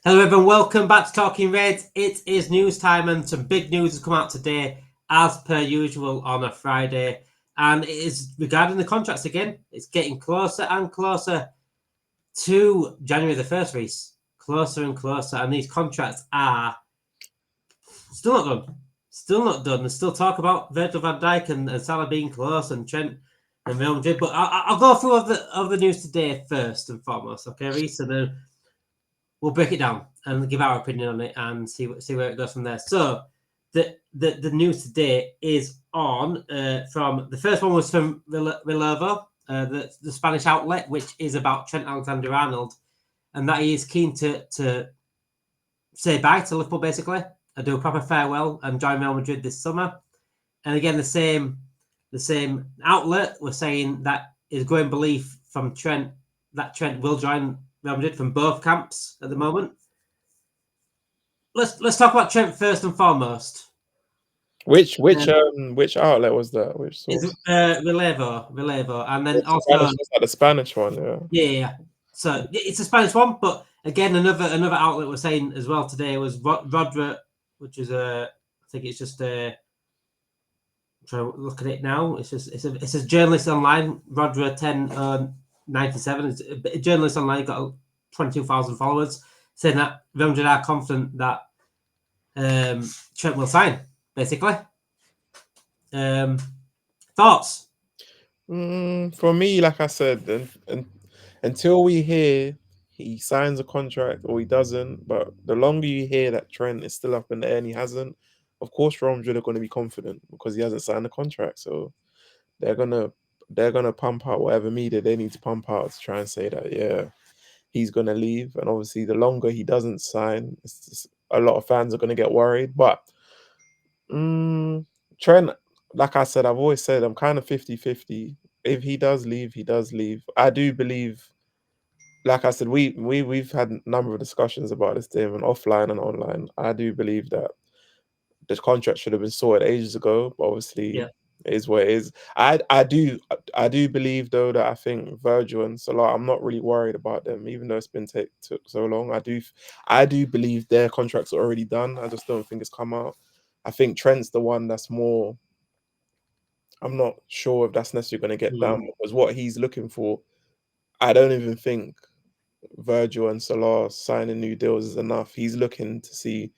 Hello everyone, welcome back to Talking Reds. It is news time and some big news has come out today as per usual on a Friday, and it is regarding the contracts again. It's getting closer and closer to January the 1st, Reece. Closer and closer, and these contracts are still not done. Still not done. There's still talk about Virgil van Dijk and Salah being close and Trent and Real Madrid, but I'll go through of the news today first and foremost, okay, Reece, and then we'll break it down and give our opinion on it and see where it goes from there. So the news today is on from the first one was from Relovo, the Spanish outlet, which is about Trent Alexander-Arnold, and that he is keen to say bye to Liverpool basically and do a proper farewell and join Real Madrid this summer. And again, the same outlet was saying that is growing belief from Trent that Trent will join Real Madrid from both camps at the moment. Let's talk about Trent first and foremost. Which outlet was that? Which source? It's Relevo, and then also Spanish, that's like the Spanish one, yeah. yeah. So it's a Spanish one, but again, another outlet was saying as well today was Rodra, which is I think it's just a. Trying to look at it now. It's a journalist online, Rodra 1097. It's a journalist online, got 22,000 followers, saying that Real Madrid are confident that Trent will sign. Basically, thoughts? For me, like I said, until we hear he signs a contract or he doesn't, but the longer you hear that Trent is still up in the air and he hasn't, of course, Real Madrid are going to be confident because he hasn't signed a contract. So they're gonna pump out whatever media they need to pump out to try and say that he's gonna leave. And obviously, the longer he doesn't sign, a lot of fans are gonna get worried. But Trent, like I said, I've always said I'm kind of 50-50. If he does leave, he does leave. I do believe, like I said, we've had a number of discussions about this thing, and offline and online. I do believe that this contract should have been sorted ages ago, but obviously Yeah. it is what it is. I do believe though that I think Virgil and Salah, I'm not really worried about them, even though it's been took so long. I do believe their contracts are already done. I just don't think it's come out. I think Trent's the one that's more. I'm not sure if that's necessarily going to get done because what he's looking for, I don't even think Virgil and Salah signing new deals is enough. He's looking to see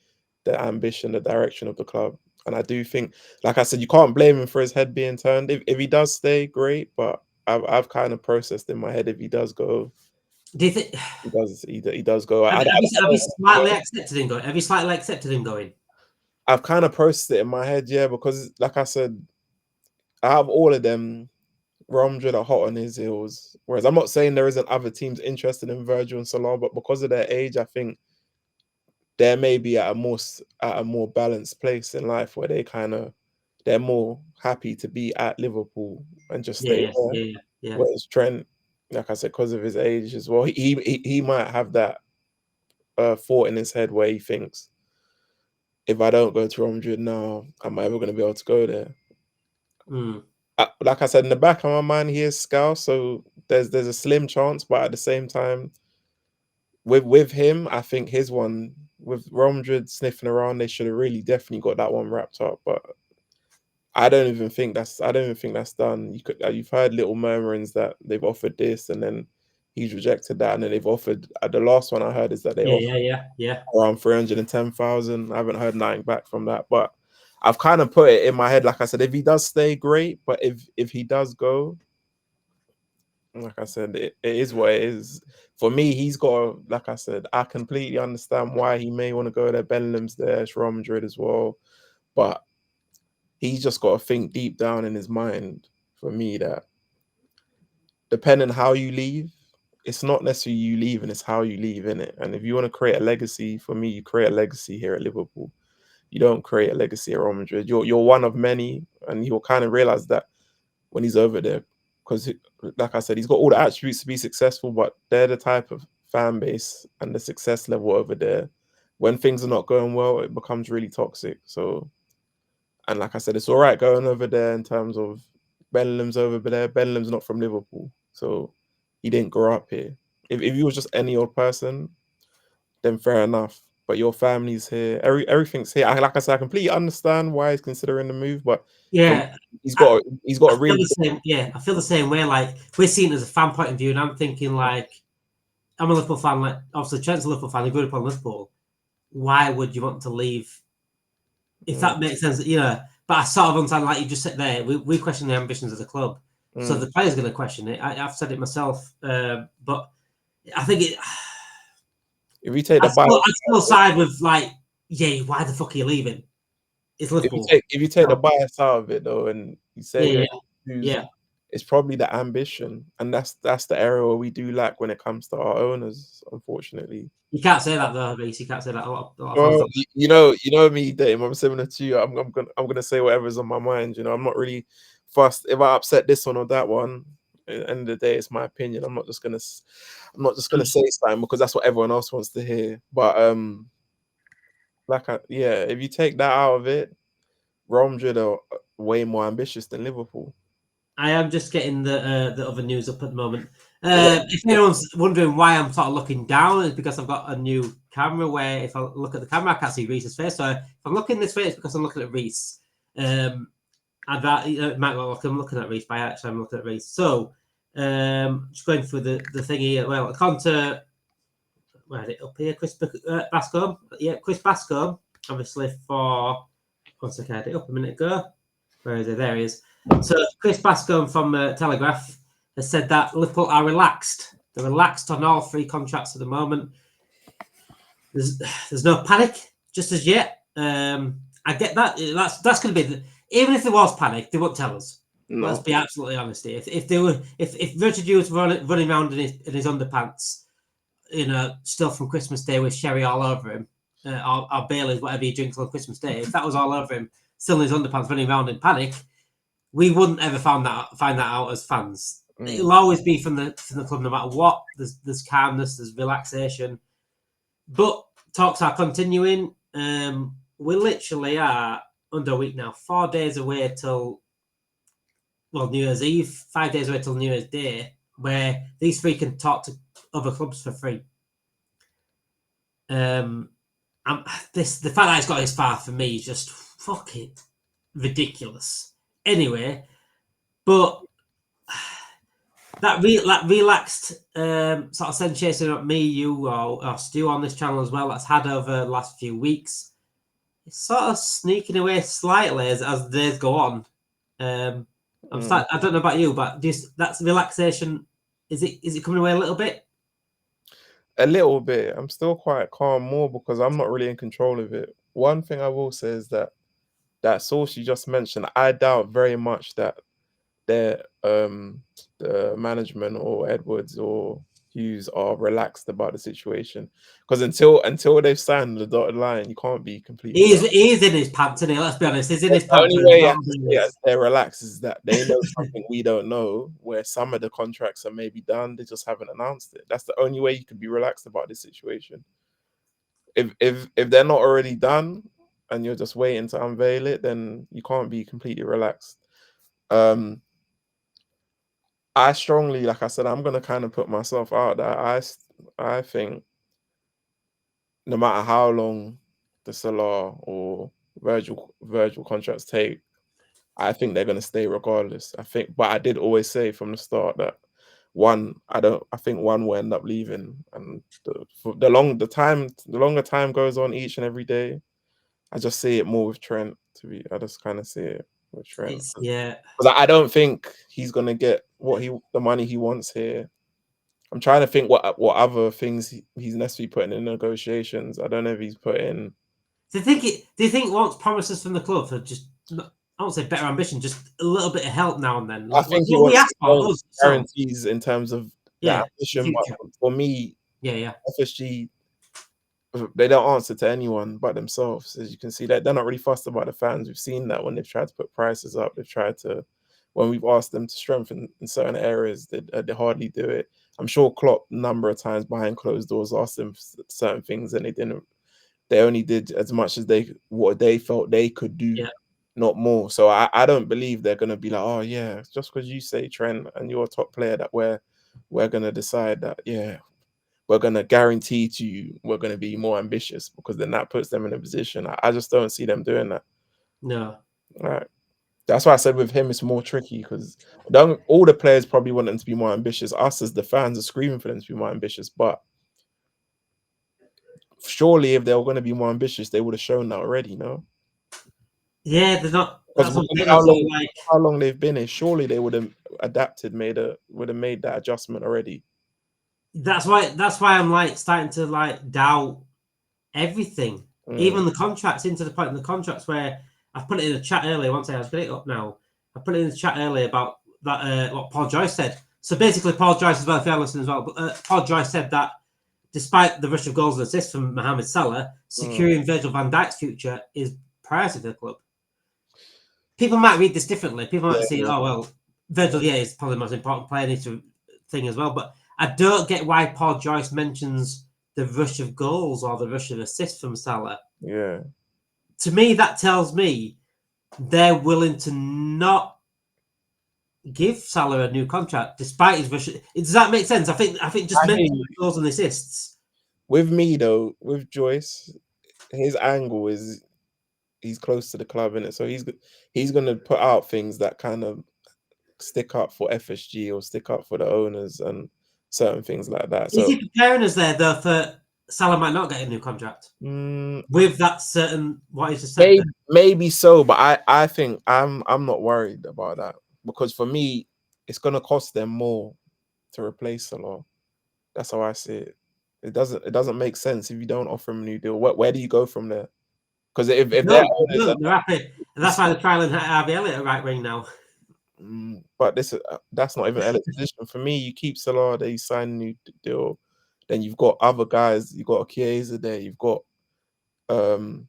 the ambition, the direction of the club. And I do think, like I said, you can't blame him for his head being turned. If he does stay, great. But I've kind of processed in my head if he does go, Do you think he does go. have you slightly accepted him going? Have you slightly accepted him going? I've kind of processed it in my head, yeah, because like I said, out of all of them, Real Madrid are hot on his heels. Whereas I'm not saying there isn't other teams interested in Virgil and Salah, but because of their age, I think they may be at a more balanced place in life where they're more happy to be at Liverpool and just stay there. Yeah. Whereas Trent, like I said, because of his age as well, he might have that thought in his head where he thinks, if I don't go to Real Madrid now, am I ever going to be able to go there? Like I said, in the back of my mind, he is Scouse, so there's a slim chance, but at the same time, with him, I think his one with Real Madrid sniffing around, they should have really definitely got that one wrapped up. But I don't even think that's done. You've heard little murmurings that they've offered this, and then he's rejected that, and then they've offered. The last one I heard is that they offered around 310,000. I haven't heard nothing back from that, but I've kind of put it in my head, like I said, if he does stay, great. But if he does go, like I said, it is what it is. For me, he's got, like I said, I completely understand why he may want to go there. Bellingham's there, it's Real Madrid as well. But he's just got to think deep down in his mind, for me, that depending how you leave, it's not necessarily you leaving, it's how you leave, innit? And if you want to create a legacy, for me, you create a legacy here at Liverpool. You don't create a legacy at Real Madrid. You're one of many, and he'll kind of realize that when he's over there. Because, like I said, he's got all the attributes to be successful, but they're the type of fan base and the success level over there. When things are not going well, it becomes really toxic. So, and like I said, it's all right going over there in terms of Bellingham's over there. Bellingham's not from Liverpool, so he didn't grow up here. If he was just any old person, then fair enough. But your family's here, everything's here. Like I said, I completely understand why he's considering the move, but for Yeah, me, he's got I a feel really the same. Yeah, I feel the same way. Like we're seeing it as a fan point of view, and I'm thinking like I'm a Liverpool fan. Like obviously, Trent's a Liverpool fan. He grew up on Liverpool. Why would you want to leave? If that makes sense, But I sort of understand, like you just said there, we question the ambitions of the club, so the player's going to question it. I've said it myself, but I think it. if you take the I still side with like, yeah, why the fuck are you leaving? It's Liverpool. if you take the bias out of it though, and you say Yeah. it's probably the ambition, and that's the area where we do lack when it comes to our owners, unfortunately. You can't say that though, Reece. You can't say that. A lot of fans Well, don't. you know me, Dame. I'm similar to you. I'm gonna say whatever's on my mind. I'm not really fussed if I upset this one or that one. At the end of the day, it's my opinion. I'm not just gonna say something because that's what everyone else wants to hear. But if you take that out of it, Real Madrid are way more ambitious than Liverpool. I am just getting the other news up at the moment. If anyone's wondering why I'm sort of looking down, it's because I've got a new camera where if I look at the camera, I can't see Reece's face. So if I'm looking this way, it's because I'm looking at Reece. And that it might look like I'm looking at Reece, but actually I'm looking at Reece. So just going through the thing here. Well, according to where is it up here? Chris Bascombe. Yeah, Chris Bascombe, obviously for one second, I had it up a minute ago. Where is it? There he is. So Chris Bascombe from Telegraph has said that Liverpool are relaxed. They're relaxed on all three contracts at the moment. There's no panic just as yet. I get that. That's going to be even if there was panic, they wouldn't tell us. No. Let's be absolutely honest here. If Richard Hughes running around in his underpants, still from Christmas Day with sherry all over him, or Bailey's, whatever he drinks on Christmas Day, if that was all over him, still in his underpants running around in panic, we wouldn't ever find that out as fans. It'll always be from the club, no matter what. There's calmness, there's relaxation, but talks are continuing. We literally are under a week now, 4 days away till New Year's Eve, 5 days away till New Year's Day, where these three can talk to other clubs for free. The fact that it's got this far for me is just fucking ridiculous. Anyway, but that relaxed sort of sensation of me, you, or Stu on this channel as well, that's had over the last few weeks, it's sort of sneaking away slightly as the days go on. I don't know about you, but that's relaxation. Is it coming away a little bit? A little bit. I'm still quite calm, more because I'm not really in control of it. One thing I will say is that source you just mentioned, I doubt very much that the management or Edwards or Hughes are relaxed about the situation, because until they've signed the dotted line, you can't be completely. He is in his pants, isn't he? Let's be honest. He's in his pants. The only way I can say they're relaxed is that they know something we don't know, where some of the contracts are maybe done, they just haven't announced it. That's the only way you could be relaxed about this situation. If they're not already done and you're just waiting to unveil it, then you can't be completely relaxed. I strongly, like I said, I'm gonna kind of put myself out there. I think no matter how long the Salah or Virgil contracts take, I think they're gonna stay regardless. But I did always say from the start that I think one will end up leaving, and the longer time goes on each and every day, I just see it more with Trent. I just kind of see it with Trent. Because I don't think he's gonna get the money he wants here. I'm trying to think what other things he's necessarily putting in negotiations. I don't know if he's put in. Do you think wants promises from the club for just, I won't say better ambition, just a little bit of help now and then? I think he wants guarantees in terms of the ambition. But for me, FSG, they don't answer to anyone but themselves. As you can see, that they're not really fussed about the fans. We've seen that when they've tried to put prices up, when we've asked them to strengthen in certain areas, they hardly do it. I'm sure Klopp a number of times behind closed doors asked them certain things, and they didn't. They only did as much as what they felt they could do, not more. So I don't believe they're gonna be like, oh yeah, just because you say Trent and you're a top player that we're gonna decide that we're going to guarantee to you we're going to be more ambitious, because then that puts them in a position. I just don't see them doing that. No. Right. That's why I said with him it's more tricky, because all the players probably want them to be more ambitious. Us as the fans are screaming for them to be more ambitious, but surely if they were going to be more ambitious, they would have shown that already, no? Yeah, they're not. That's what how long they've been here, surely they would have adapted, would have made that adjustment already. That's why I'm like starting to like doubt everything, even the contracts, into the point in the contracts where I've put it in the chat earlier. One second, I'll get it up now. I put it in the chat earlier about that what Paul Joyce said. So basically, Paul Joyce as well, if you're listening as well, but Paul Joyce said that despite the rush of goals and assists from Mohamed Salah, securing Virgil van Dijk's future is priority to the club. People might read this differently. People might see, oh well, Virgil, is probably the most important player in this thing as well. But I don't get why Paul Joyce mentions the rush of goals or the rush of assists from Salah. Yeah. To me, that tells me they're willing to not give Salah a new contract despite his rush. Does that make sense? I think just mentioning goals and assists. With me though, with Joyce, his angle is he's close to the club, innit? So he's gonna put out things that kind of stick up for FSG or stick up for the owners and certain things like that. Is he preparing us there though for Salah might not get a new contract with that certain what is just said? Maybe so, but I think I'm not worried about that, because for me it's gonna cost them more to replace Salah. That's how I see it. It doesn't make sense if you don't offer him a new deal. Where do you go from there? Because if they're happy, and that's why they're trialing Harvey Elliott at right wing now. But that's not even Elliott's position. For me, you keep Salah, they sign a new deal. Then you've got other guys. You've got Chiesa there. You've got Ben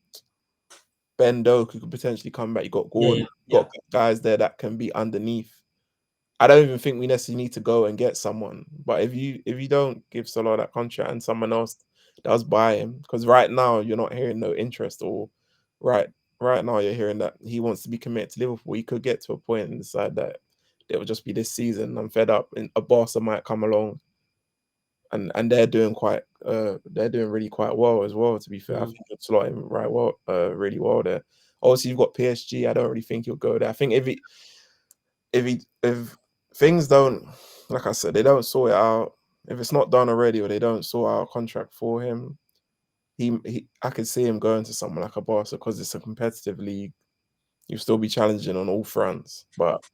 Doak, who could potentially come back. You've got Gordon. You've got guys there that can be underneath. I don't even think we necessarily need to go and get someone. But if you don't give Salah that contract and someone else does buy him, because right now you're not hearing no interest, or right now you're hearing that he wants to be committed to Liverpool. He could get to a point and decide that it will just be this season. I'm fed up, and a Barca might come along, and they're doing really quite well as well. To be fair, I think you're slotting really well there. Obviously, you've got PSG. I don't really think he'll go there. I think if things don't, like I said, they don't sort it out, if it's not done already, or they don't sort out a contract for him, I could see him going to someone like a Barca, because it's a competitive league. You'll still be challenging on all fronts. But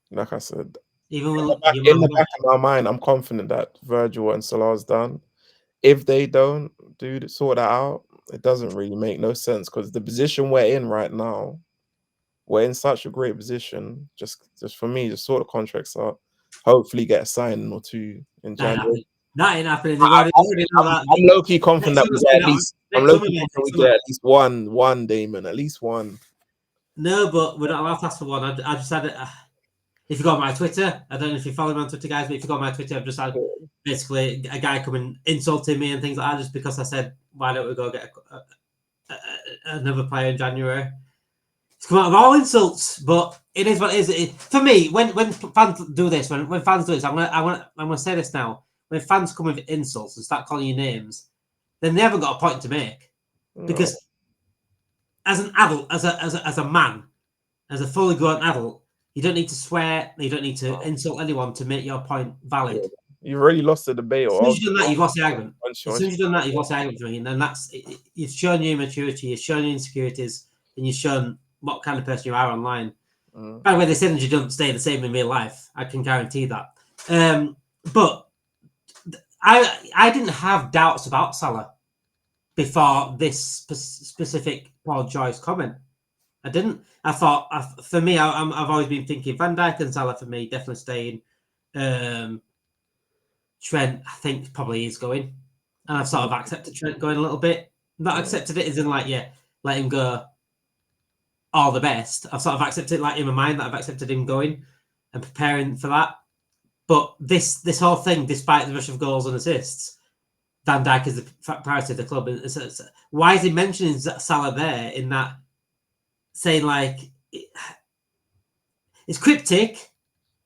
like I said, even in the back of my mind, I'm confident that Virgil and Salah's done. If they don't sort that out, it doesn't really make no sense, because the position we're in right now, we're in such a great position. Just for me, just sort of contracts out. Hopefully, get a signing or two in January. That ain't happening. I'm low-key confident that we get at least. I'm low-key confident we get at least one Damon, at least one. No, but we're not allowed to ask for one. I just had it. If you go on my Twitter, I don't know if you follow me on Twitter, guys, but if you go on my Twitter, I've just had basically a guy coming insulting me and things like that, just because I said, why don't we go get another player in January? It's come out of all insults, but it is what it is. For me, when fans do this, when fans do this, I'm gonna say this now. When fans come with insults and start calling you names, then they haven't got a point to make. Because as an adult, as a man, as a fully grown adult, you don't need to swear. You don't need to insult anyone to make your point valid. You've already lost the debate. As soon as you've done that, you've lost the argument. As soon as you've done that, you've lost the argument for me. And then you've shown your immaturity, you've shown your insecurities, and you've shown what kind of person you are online. By the way, this energy doesn't stay the same in real life. I can guarantee that. But I didn't have doubts about Salah before this specific Paul Joyce comment. I didn't. I thought, for me, I've always been thinking Van Dijk and Salah, for me, definitely staying. Trent, I think, probably is going. And I've sort of accepted Trent going a little bit. Not accepted it as in, like, let him go all the best. I've sort of accepted it, like, in my mind, that I've accepted him going and preparing for that. But this whole thing, despite the rush of goals and assists, Van Dijk is the priority of the club. Why is he mentioning Salah there in that, saying, like, it's cryptic,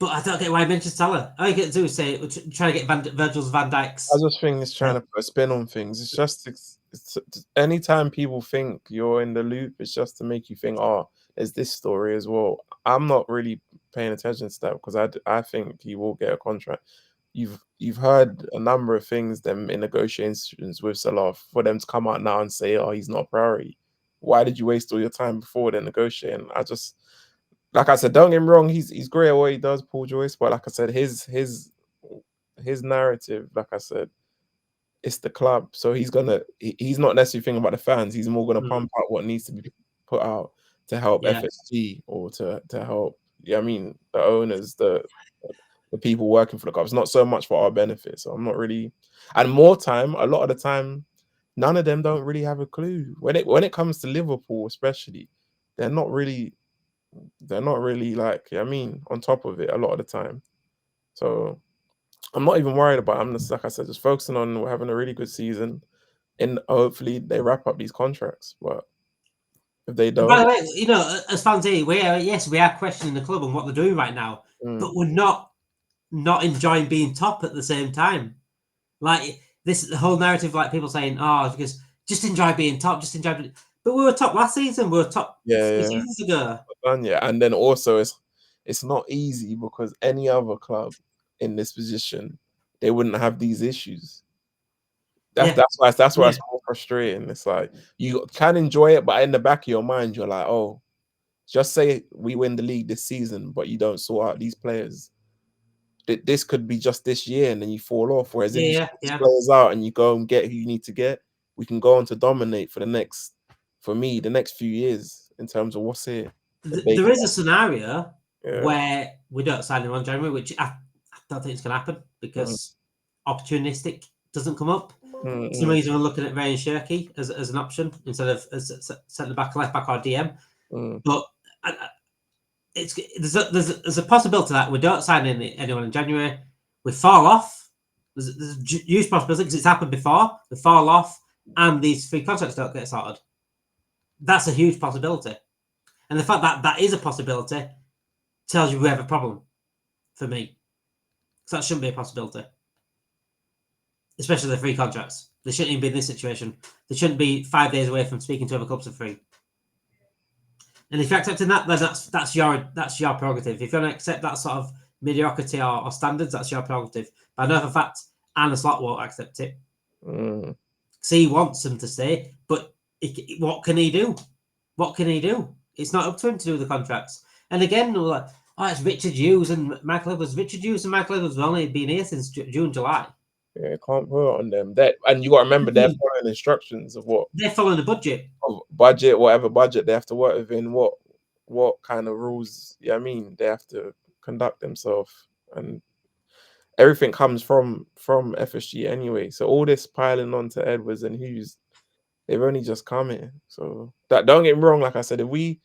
But I don't get why I mentioned Salah. All you get to do is say we're trying to get Virgil's Van Dijk's. I just think it's trying to put a spin on things. It's just it's anytime people think you're in the loop, it's just to make you think, oh, there's this story as well. I'm not really paying attention to that because I think he will get a contract. You've heard a number of things them in negotiations with Salah for them to come out now and say, oh, he's not a priority. Why did you waste all your time before then negotiating? Like I said, don't get me wrong, he's great at what he does, Paul Joyce. But like I said, his narrative, like I said, it's the club. So he's not necessarily thinking about the fans. He's more gonna pump out what needs to be put out to help FSG or to help. Yeah, I mean the owners, the people working for the club. It's not so much for our benefit. So I'm not really, and more time. A lot of the time, none of them don't really have a clue when it comes to Liverpool, especially. They're not really like, I mean, on top of it a lot of the time. So I'm not even worried about it. I'm just, like I said, just focusing on having a really good season and hopefully they wrap up these contracts. But if they don't, by the way, you know, as fans here, we are questioning the club and what they're doing right now, but we're not enjoying being top at the same time. Like the whole narrative, like people saying, "Oh, because just enjoy being top, just enjoy." But we were top last season. We were top 3 seasons ago. Yeah, and then also it's not easy because any other club in this position, they wouldn't have these issues. That's why it's more frustrating. It's like you can enjoy it, but in the back of your mind, you're like, oh, just say we win the league this season, but you don't sort out these players. This could be just this year, and then you fall off. Whereas if you sort these players out and you go and get who you need to get, we can go on to dominate for the next few years in terms of what's here. There is a scenario where we don't sign him on January, which I don't think it's going to happen because opportunistic doesn't come up. For some reason, we're looking at Ryan Shirky as an option instead of as centre back, left back, or DM. But there's a possibility that we don't sign anyone in January. We fall off. There's a huge possibility because it's happened before. We fall off, and these 3 contracts don't get sorted. That's a huge possibility. And the fact that that is a possibility tells you we have a problem for me. So that shouldn't be a possibility. Especially the 3 contracts. They shouldn't even be in this situation. They shouldn't be 5 days away from speaking to other clubs for free. And if you're accepting that, then that's your prerogative. If you don't accept that sort of mediocrity or standards, that's your prerogative. But I know for a fact Arne Slot won't accept it. Because he wants them to stay, but what can he do? What can he do? It's not up to him to do the contracts. And again, we're like, oh, it's Richard Hughes and Michael Edwards. Richard Hughes and Michael Edwards have only been here since June, July. Yeah, can't put it on them. And you got to remember they're following instructions of what they're following the budget. Whatever budget they have to work within, what kind of rules. Yeah, I mean they have to conduct themselves, and everything comes from FSG anyway. So all this piling on to Edwards and Hughes, they've only just come here. So that, don't get me wrong. Like I said, if we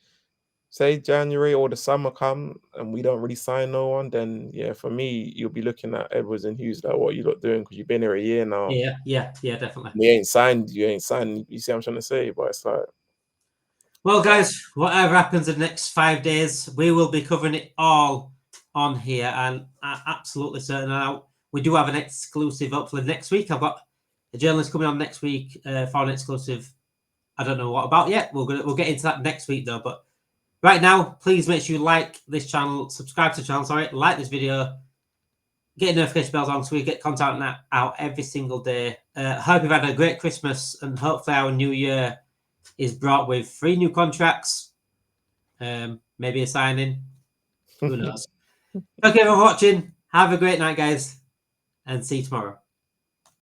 say January or the summer come and we don't really sign no one, then yeah, for me, you'll be looking at Edwards and Hughes like, what you lot doing? Because you've been here a year now. Yeah, definitely. You ain't signed. You see what I'm trying to say? But it's like, well, guys, whatever happens in the next 5 days, we will be covering it all on here, and I'm absolutely certain now we do have an exclusive hopefully next week. I've got a journalist coming on next week for an exclusive. I don't know what about yet. We'll get into that next week though, but right now, please make sure you like this channel, subscribe to the channel, like this video, get notification bells on so we get content out every single day. Hope you've had a great Christmas, and hopefully our new year is brought with 3 new contracts, maybe a signing. Who knows? Thank you for watching. Have a great night, guys, and see you tomorrow.